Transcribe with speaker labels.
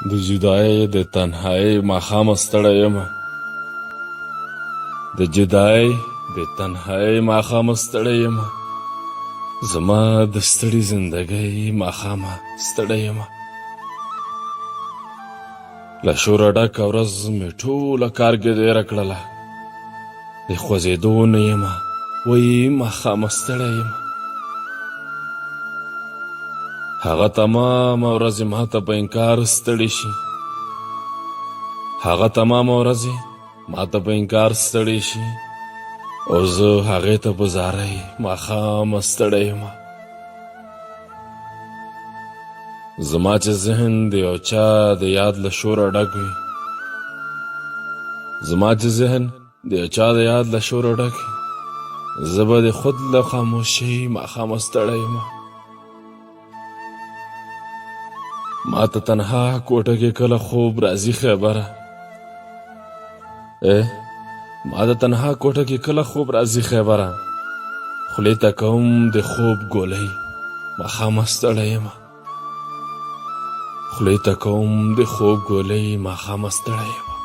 Speaker 1: د جدای د تنهایی ماښام ستړی یم د جدای د تنهایی ماښام ستړی یم زما د ستړي زندګۍ ماښام ستړی یم له شوره ډکه ورځ مې ټوله کارګدیره کړله د خوځېدو نه یم وایي ماښام ستړی یم هغه تمامه ورځې ماته په انکار ستړي شي هغه تمامه ورځې ماته په انکار ستړي شي او زه هغې ته په زارۍ ماښام ستړی یم زما چې ذهن د یو چا د یاد له شوره ډک وي زما چې ذهن د یو چا د یاد له شوره ډک وي زه به د خود له خاموشۍ ماښام ستړی یم ما ته تنها کوټه کې کله خوب راځي خیبره ما ته تنها کوټه کې کله خوب راځي خیبره خولې ته کوم د خوب ګولۍ ماښام ستړی یم خولې ته کوم د خوب ګولۍ ماښام ستړی یم